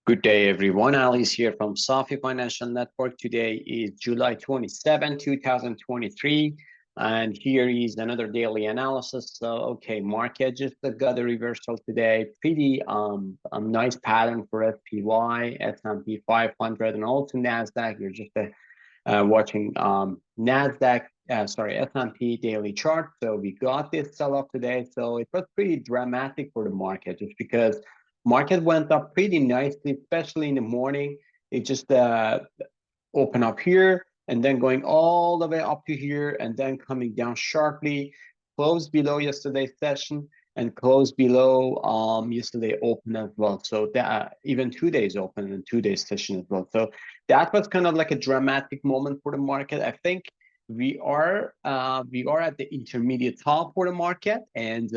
Good day, everyone. Ali's here from Safi Financial Network. Today is July 27, 2023, and here is another daily analysis. So, okay, market just got a reversal today. Pretty a nice pattern for SPY, S&P 500, and also Nasdaq. You're just watching Nasdaq, S&P daily chart. So we got this sell-off today. So it was pretty dramatic for the market, just because market went up pretty nicely, especially in the morning. It just opened up here and then going all the way up to here and then coming down sharply, closed below yesterday's session and closed below yesterday open as well. So that even 2 days open and 2 days session as well. So that was kind of like a dramatic moment for the market. I think we are at the intermediate top for the market, and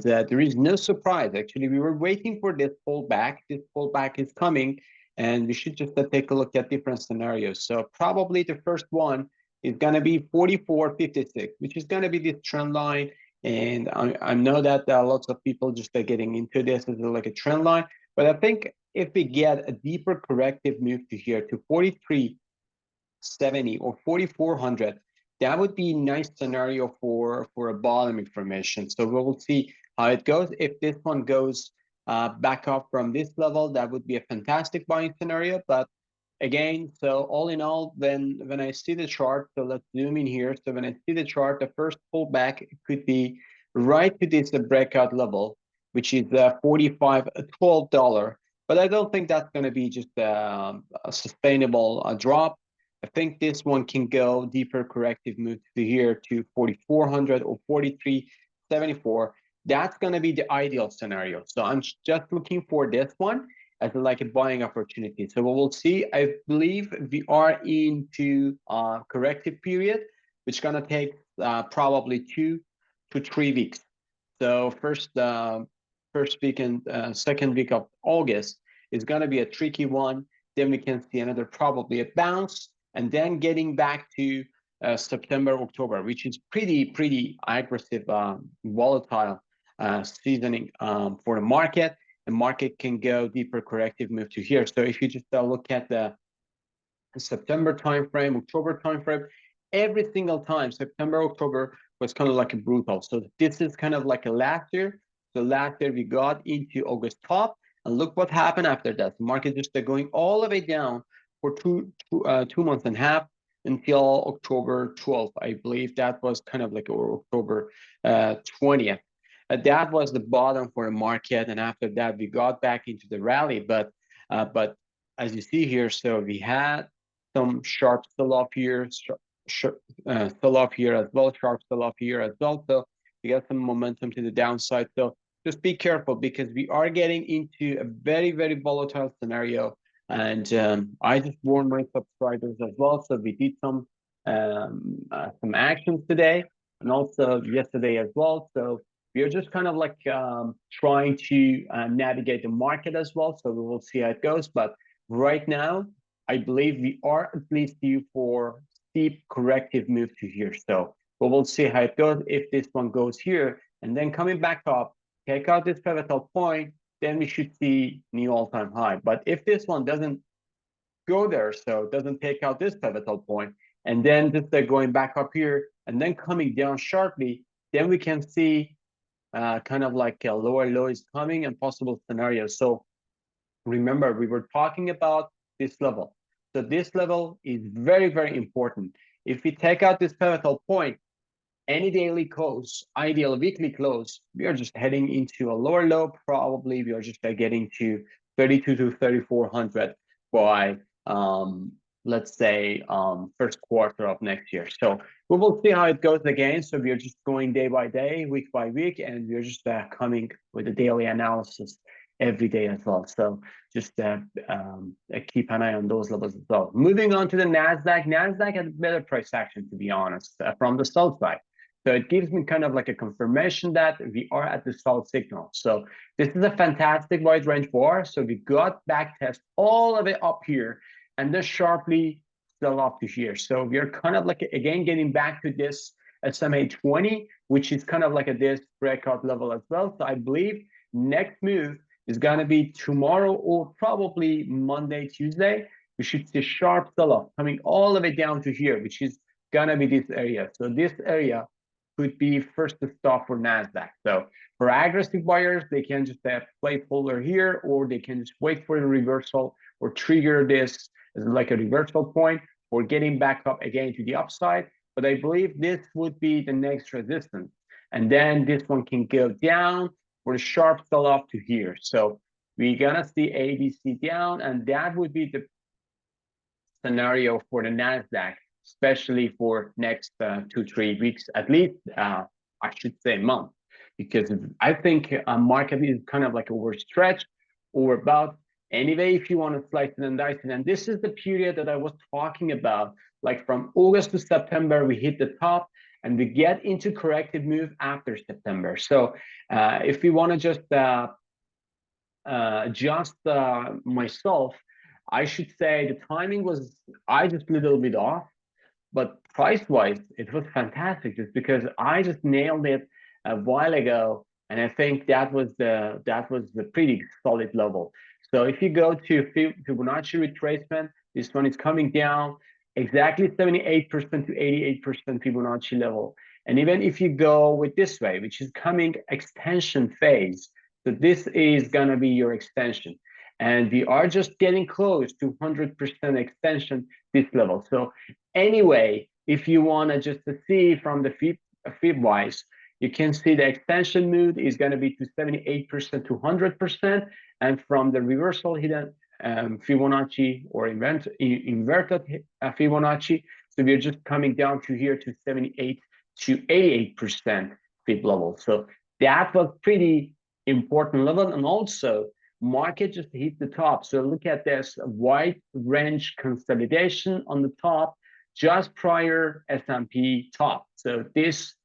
there is no surprise. Actually, we were waiting for this pullback. This pullback is coming, and we should just take a look at different scenarios. So probably the first one is going to be 44.56, which is going to be this trend line. And I know that lots of people just are getting into this as like a trend line. But I think if we get a deeper corrective move to here to 43.70 or 4400, that would be a nice scenario for a bottom information. So we will see how it goes. If this one goes back up from this level, that would be a fantastic buying scenario. But again, so all in all, when I see the chart, so let's zoom in here. So when I see the chart, the first pullback could be right to this breakout level, which is $45.12. But I don't think that's going to be just a sustainable drop. I think this one can go deeper corrective move to here to 4400 or 43.74. That's going to be the ideal scenario. So I'm just looking for this one as like a buying opportunity. So we'll see. I believe we are into a corrective period, which is going to take probably 2 to 3 weeks. So first week and second week of August is going to be a tricky one. Then we can see another probably a bounce, and then getting back to September, October, which is pretty aggressive, volatile seasoning for the market. The market can go deeper corrective move to here. So if you just look at the September timeframe, October timeframe, every single time, September, October was kind of like a brutal. So this is kind of like a last year. So last year we got into August top, and look what happened after that. The market just going all the way down for two months and a half until October 12th. I believe that was kind of like October 20th. That was the bottom for the market, and after that we got back into the rally. But as you see here, so we had some sharp sell-off here, sell-off here as well, sharp sell-off here as well. So we got some momentum to the downside. So just be careful, because we are getting into a very volatile scenario. And I just warned my subscribers as well. So we did some actions today and also yesterday as well. So we are just kind of like trying to navigate the market as well. So we will see how it goes. But right now, I believe we are at least due for steep corrective move to here. So we will see how it goes. If this one goes here and then coming back up, take out this pivotal point, then we should see new all-time high. But if this one doesn't go there, so it doesn't take out this pivotal point, and then just going back up here and then coming down sharply, then we can see kind of like a lower low is coming and possible scenarios. So remember, we were talking about this level. So this level is very important. If we take out this pivotal point, any daily close, ideal weekly close, we are just heading into a lower low. Probably we are just getting to 32 to 3400 by let's say first quarter of next year. So we will see how it goes again. So we are just going day by day, week by week, and we're just coming with a daily analysis every day as well. So just keep an eye on those levels as well. Moving on to the Nasdaq. Nasdaq had better price action, to be honest, from the sell side. So it gives me kind of like a confirmation that we are at the sell signal. So this is a fantastic wide range bar. So we got back test all the way up here and then sharply sell off to here. So we are kind of like, again, getting back to this SMA 20, which is kind of like this breakout level as well. So I believe next move is going to be tomorrow or probably Monday, Tuesday. We should see a sharp sell-off coming all the way down to here, which is going to be this area. So this area could be first to stop for Nasdaq. So for aggressive buyers, they can just have placeholder here, or they can just wait for a reversal or trigger this as like a reversal point for getting back up again to the upside. But I believe this would be the next resistance. And then this one can go down for a sharp sell-off to here. So we're gonna see ABC down, and that would be the scenario for the Nasdaq, especially for next 2-3 weeks, at least I should say month, because I think market is kind of like overstretched or about. Anyway, if you want to slice it and dice it, and this is the period that I was talking about, like from August to September, we hit the top and we get into corrective move after September. So if we want to just adjust myself, I should say the timing was I just a little bit off, but price-wise, it was fantastic just because I just nailed it a while ago, and I think that was the pretty solid level. So if you go to Fibonacci retracement, this one is coming down exactly 78% to 88% Fibonacci level. And even if you go with this way, which is coming extension phase, so this is gonna be your extension. And we are just getting close to 100% extension this level. So anyway, if you wanna just see from the fib wise, you can see the extension mood is going to be to 78% to 100%, and from the reversal hidden Fibonacci or inverted Fibonacci, so we're just coming down to here to 78 to 88% fib level. So that was pretty important level, and also market just hit the top. So look at this wide range consolidation on the top just prior S&P top. So this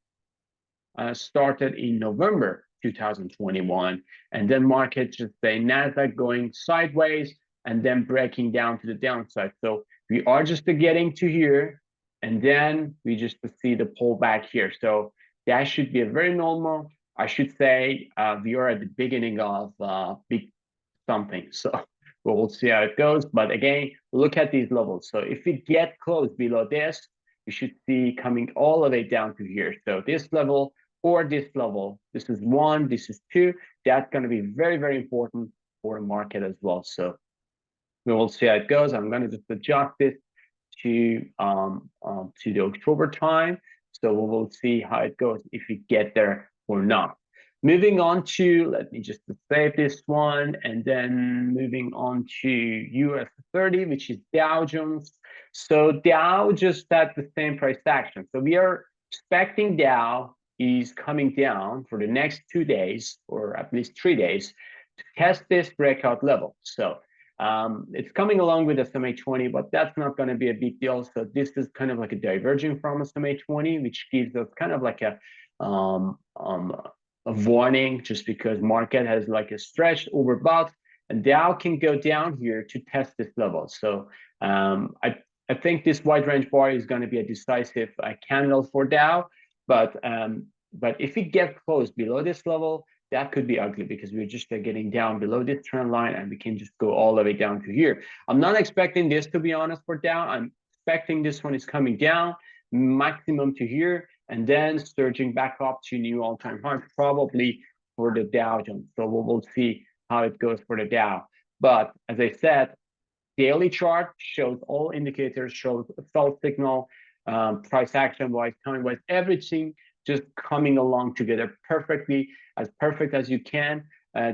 started in November 2021, and then market just say Nasdaq going sideways and then breaking down to the downside. So we are just getting to here, and then we just see the pullback here. So that should be a very normal. I should say we are at the beginning of big something. So we'll see how it goes. But again, look at these levels. So if we get close below this, you should see coming all the way down to here. So this level or this level, this is 1, this is 2. That's going to be very, very important for the market as well. So we will see how it goes. I'm going to just adjust this to the October time. So we will see how it goes if we get there or not. Moving on to, let me just save this one, and then moving on to US 30, which is Dow Jones. So Dow just had the same price action. So we are expecting Dow is coming down for the next 2 days, or at least 3 days, to test this breakout level. So it's coming along with the SMA 20, but that's not going to be a big deal. So this is kind of like a diverging from SMA 20, which gives us kind of like a warning, just because market has like a stretched overbought, and Dow can go down here to test this level. So I think this wide range bar is going to be a decisive candle for Dow, but if it gets close below this level, that could be ugly, because we're just getting down below this trend line, and we can just go all the way down to here. I'm not expecting this, to be honest, for Dow. I'm expecting this one is coming down maximum to here, and then surging back up to new all-time high, probably for the Dow Jones. So we'll see how it goes for the Dow. But as I said, daily chart shows all indicators, shows sell signal, price action wise, time wise, everything just coming along together perfectly, as perfect as you can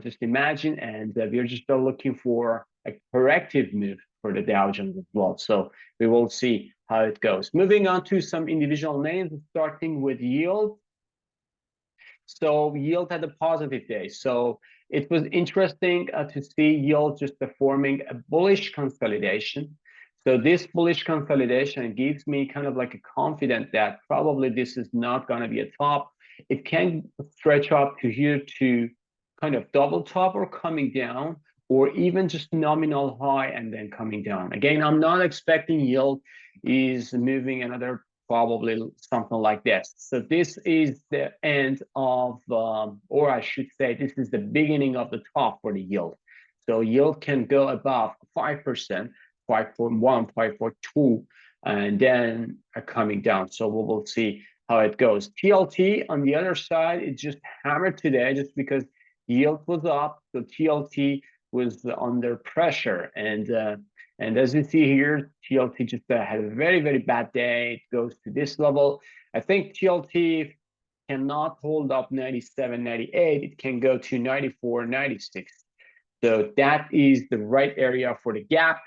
just imagine. And we're just looking for a corrective move for the Dow Jones as well. So we will see how it goes. Moving on to some individual names, starting with yield. So yield had a positive day. So it was interesting to see yield just forming a bullish consolidation. So this bullish consolidation gives me kind of like a confidence that probably this is not going to be a top. It can stretch up to here to kind of double top or coming down, or even just nominal high and then coming down. Again, I'm not expecting yield is moving another probably something like this. So this is the end of, or I should say, this is the beginning of the top for the yield. So yield can go above 5%, 5.1, 5.2, and then coming down. So we will see how it goes. TLT on the other side, it just hammered today just because yield was up. So TLT was under pressure. And as you see here, TLT just had a very, very bad day. It goes to this level. I think TLT cannot hold up 97, 98. It can go to 94, 96. So that is the right area for the gap.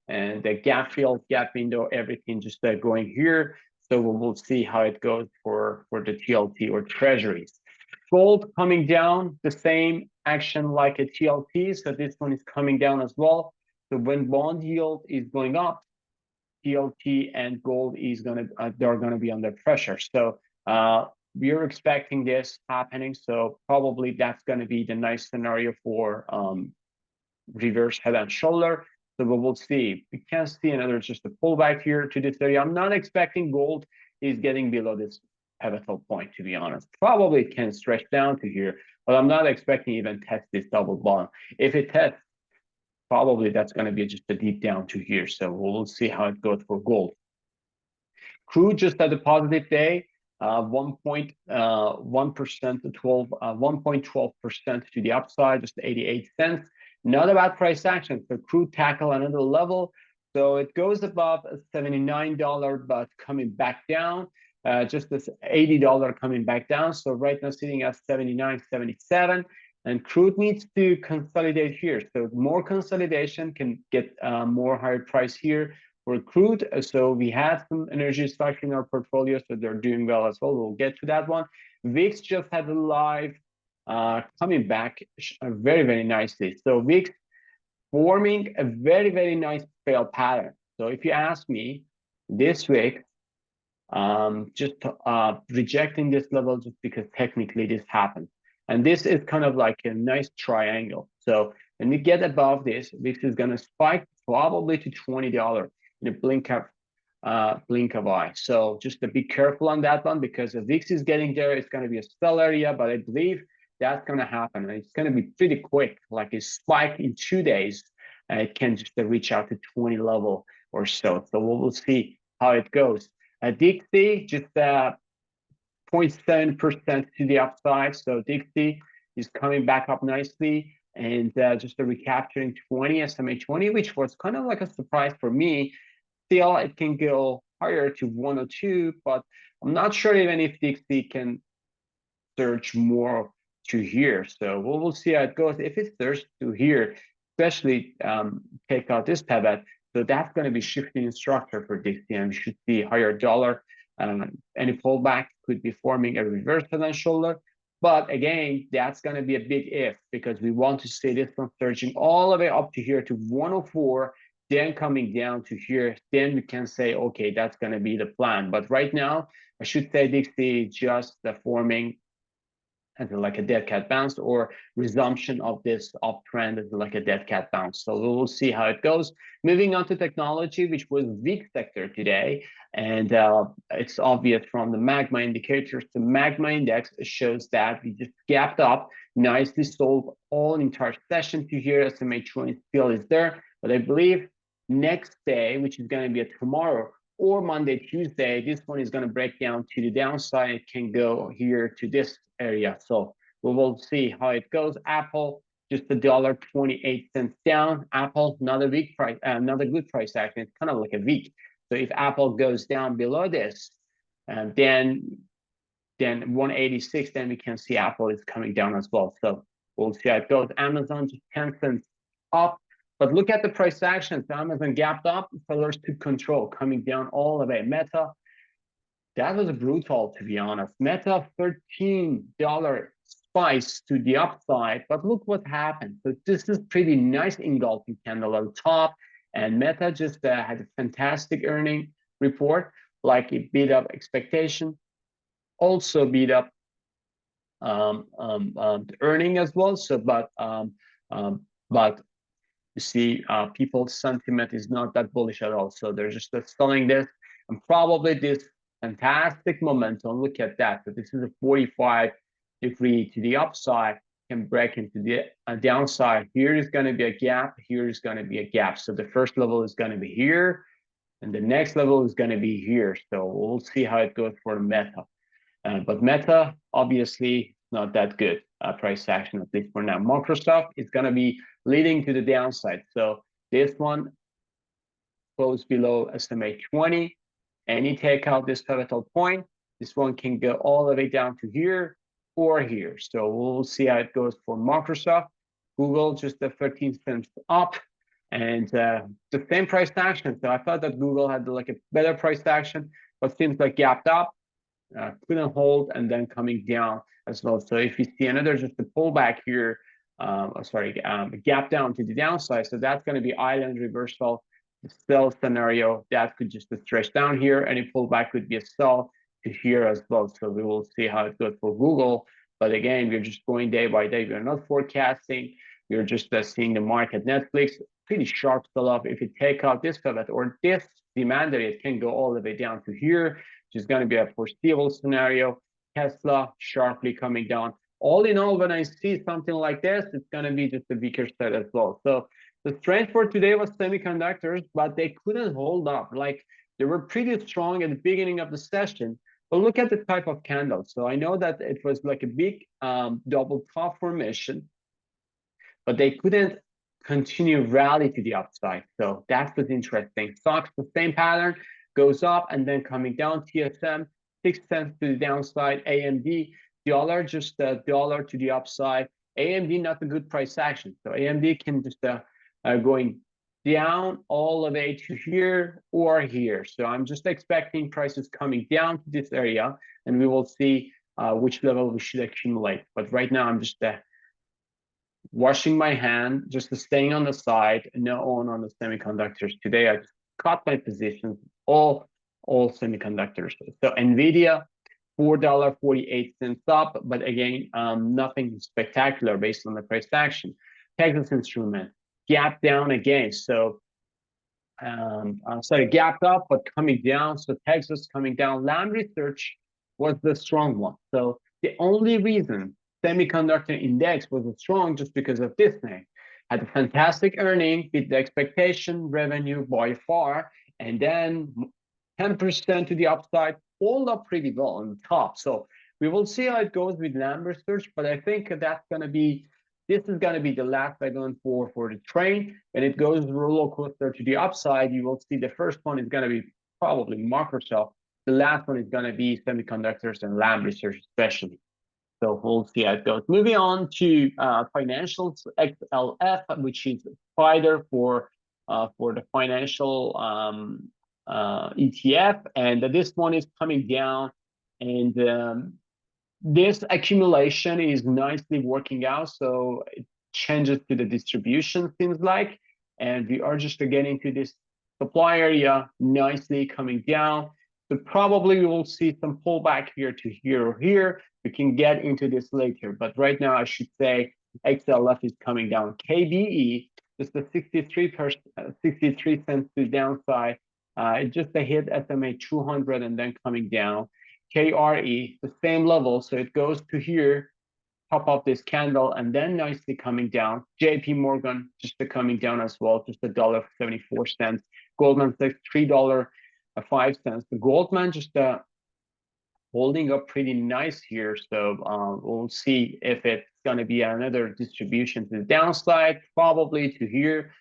And the gap field, gap window, everything just going here. So we will see how it goes for the TLT or treasuries. Gold coming down, the same action like a TLT. So this one is coming down as well. So when bond yield is going up, TLT and gold is they're gonna be under pressure. So we're expecting this happening. So probably that's gonna be the nice scenario for reverse head and shoulder. So we will see. We can see another just a pullback here to this area. I'm not expecting gold is getting below this pivotal point, to be honest. Probably it can stretch down to here, but I'm not expecting even test this double bottom. If it tests, probably that's going to be just a deep down to here. So we'll see how it goes for gold. Crude just had a positive day, 1.1% to 1.12% to the upside, just 88 cents. Not a bad price action. So crude tackle another level. So it goes above $79, but coming back down. Just this $80 coming back down. So right now sitting at 79, 77. And crude needs to consolidate here. So more consolidation can get more higher price here for crude. So we have some energy stocks in our portfolio, so they're doing well as well. We'll get to that one. VIX just had a live coming back very, very nicely. So VIX forming a very, very nice fail pattern. So if you ask me, this week, just rejecting this level just because technically this happened. And this is kind of like a nice triangle. So when we get above this, VIX is going to spike probably to $20 in a blink of eye. So just to be careful on that one, because the VIX is getting there. It's going to be a sell area, but I believe that's going to happen. And it's going to be pretty quick, like a spike in 2 days. And it can just reach out to 20 level or so. So we'll see how it goes. Dixie just 0.7% to the upside. So Dixie is coming back up nicely and just recapturing 20, SMA 20, which was kind of like a surprise for me. Still, it can go higher to 102, but I'm not sure even if Dixie can surge more to here. So we'll see how it goes. If it surges to here, especially take out this pivot, so that's going to be shifting in structure for Dixie, and we should see higher dollar. Any pullback could be forming a reverse head and shoulder. But again, that's going to be a big if, because we want to see this one surging all the way up to here to 104, then coming down to here. Then we can say, okay, that's going to be the plan. But right now, I should say Dixie just forming as like a dead cat bounce, or resumption of this uptrend as like a dead cat bounce. So we'll see how it goes. Moving on to technology, which was weak sector today. And it's obvious from the magma indicators. The magma index shows that we just gapped up, nicely sold all entire session to here. SMA 20 still is there. But I believe next day, which is going to be tomorrow, or Monday, Tuesday, this one is going to break down to the downside. It can go here to this area. So we will see how it goes. Apple, just $1.28 down. Apple, not a weak price, not a good price action. It's kind of like a weak. So if Apple goes down below this, and then 186, then we can see Apple is coming down as well. So we'll see how it goes. Amazon just 10 cents up. But look at the price actions. Amazon gapped up, sellers took control, coming down all the way. Meta, that was brutal, to be honest. Meta, $13 spice to the upside. But look what happened. So this is pretty nice engulfing candle on top. And Meta just had a fantastic earning report, like it beat up expectation. Also beat up the earning as well. So, but you see, people's sentiment is not that bullish at all. So they're just selling this, and probably this fantastic momentum. Look at that. So this is a 45-degree to the upside, can break into the downside. Here is going to be a gap. Here is going to be a gap. So the first level is going to be here, and the next level is going to be here. So we'll see how it goes for the Meta. But Meta, obviously, not that good price action, at least for now. Microsoft is going to be leading to the downside. So this one close below SMA 20. Any take out this pivotal point, this one can go all the way down to here or here. So we'll see how it goes for Microsoft. Google just the 13 cents up, and the same price action. So I thought that Google had like a better price action, but seems like gapped up, couldn't hold, and then coming down as well. So if you see another just a pullback here, gap down to the downside, so that's going to be island reversal. The sell scenario that could just stretch down here. Any pullback could be a sell to here as well. So we will see how it goes for Google. But again, we're just going day by day. We're not forecasting. We're just seeing the market. Netflix, pretty sharp sell-off. If you take out this pivot or this demand area, it can go all the way down to here, which is going to be a foreseeable scenario. Tesla sharply coming down. All in all, when I see something like this, it's going to be just a weaker set as well. So the strength for today was semiconductors, but they couldn't hold up. Like they were pretty strong at the beginning of the session, but look at the type of candle. So I know that it was like a big double top formation, but they couldn't continue rally to the upside. So that's what's interesting. Stocks, the same pattern, goes up and then coming down. TSM, 6 cents to the downside. AMD, dollar, just a dollar to the upside. AMD, not a good price action. So AMD can just going down all the way to here or here. So I'm just expecting prices coming down to this area, and we will see which level we should accumulate. But right now, I'm just washing my hand, just staying on the side, no on the semiconductors. Today, I just cut my positions, all semiconductors. So NVIDIA, $4.48 up, but again, nothing spectacular based on the price action. Texas Instrument, gap down again. So, gapped up, but coming down. So Texas coming down. Lam Research was the strong one. So the only reason semiconductor index was strong just because of this thing. Had a fantastic earning, beat the expectation, revenue by far, and then 10% to the upside, hold up pretty well on the top. So we will see how it goes with Lam Research, but I think that's going to be, this is going to be the last leg for the train. When it goes roller coaster to the upside, you will see the first one is going to be probably Microsoft. The last one is going to be semiconductors and Lam Research especially. So we'll see how it goes. Moving on to financials, XLF, which is fighter for the financial ETF, and this one is coming down, and this accumulation is nicely working out. So it changes to the distribution, seems like, and we are just getting to this supply area nicely coming down. So probably we will see some pullback here to here or here. We can get into this later, but right now I should say XLF is coming down. KBE, just the 63 cents to the downside. It just hit SMA 200 and then coming down. KRE, the same level, so it goes to here, top of this candle, and then nicely coming down. JP Morgan just coming down as well, just $1.74. Goldman Sachs, $3.05. The Goldman just holding up pretty nice here. So we'll see if it's going to be another distribution to the downside, probably to here,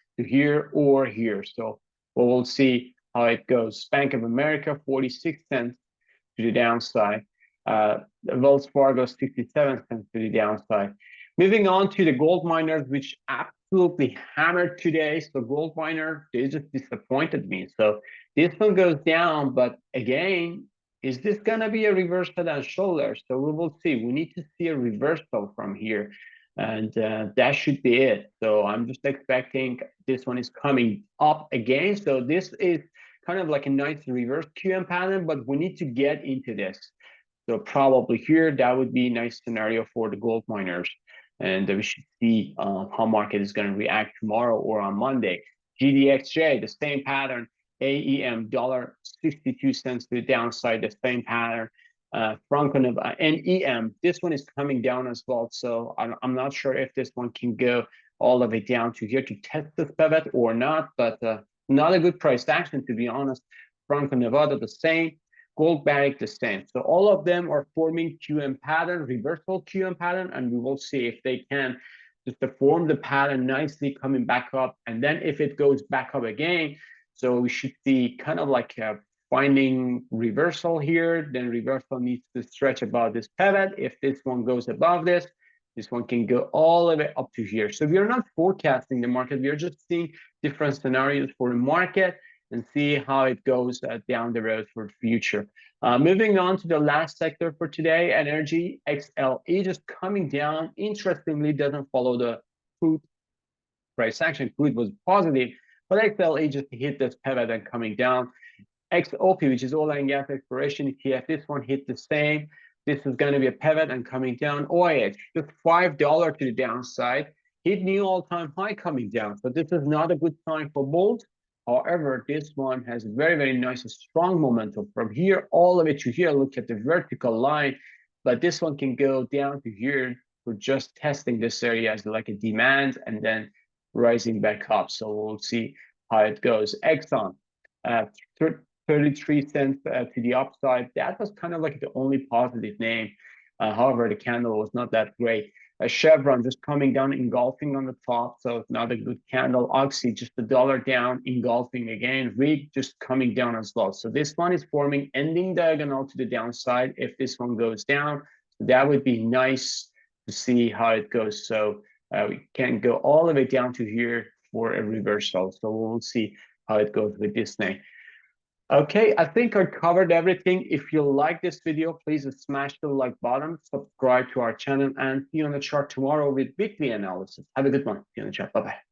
or here. So we'll see how it goes. Bank of America, 46 cents to the downside. Wells Fargo, 67 cents to the downside. Moving on to the gold miners, which absolutely hammered today. So gold miner, they just disappointed me. So this one goes down, but again, is this going to be a reverse head and shoulders? So we will see. We need to see a reversal from here, and that should be it. So I'm just expecting this one is coming up again. So this is kind of like a nice reverse QM pattern, but we need to get into this. So probably here, that would be a nice scenario for the gold miners. And we should see how market is going to react tomorrow or on Monday. GDXJ, the same pattern. AEM $1.62 to the downside, the same pattern. Franco and EM, this one is coming down as well. So I'm not sure if this one can go all the way down to here to test this pivot or not, but not a good price action, to be honest. Franco Nevada, the same. Gold Barrick, the same. So all of them are forming QM pattern, reversal QM pattern, and we will see if they can just to form the pattern nicely coming back up. And then if it goes back up again, so we should see kind of like a finding reversal here. Then reversal needs to stretch above this pivot. If this one goes above this one can go all the way up to here. So we are not forecasting the market. We are just seeing different scenarios for the market and see how it goes down the road for the future. Moving on to the last sector for today, energy, XLE, just coming down. Interestingly, doesn't follow the crude price action. Crude was positive, but XLE just hit this pivot and coming down. XOP, which is oil and gas exploration ETF, this one hit the same. This is going to be a pivot and coming down. OIH, just $5 to the downside, hit new all-time high coming down. So this is not a good sign for bulls. However, this one has very, very nice, strong momentum from here all the way to here. Look at the vertical line, but this one can go down to here for just testing this area as like a demand and then rising back up. So we'll see how it goes. Exxon, 33 cents to the upside. That was kind of like the only positive name. However, the candle was not that great. Chevron just coming down, engulfing on the top, so it's not a good candle. Oxy just $1 down, engulfing again. Rig just coming down as well. So this one is forming ending diagonal to the downside. If this one goes down, that would be nice to see how it goes. So we can go all the way down to here for a reversal. So we'll see how it goes with this thing. Okay, I think I covered everything. If you like this video, please smash the like button, subscribe to our channel, and see you on the chart tomorrow with weekly analysis. Have a good one. See you on the chat. Bye-bye.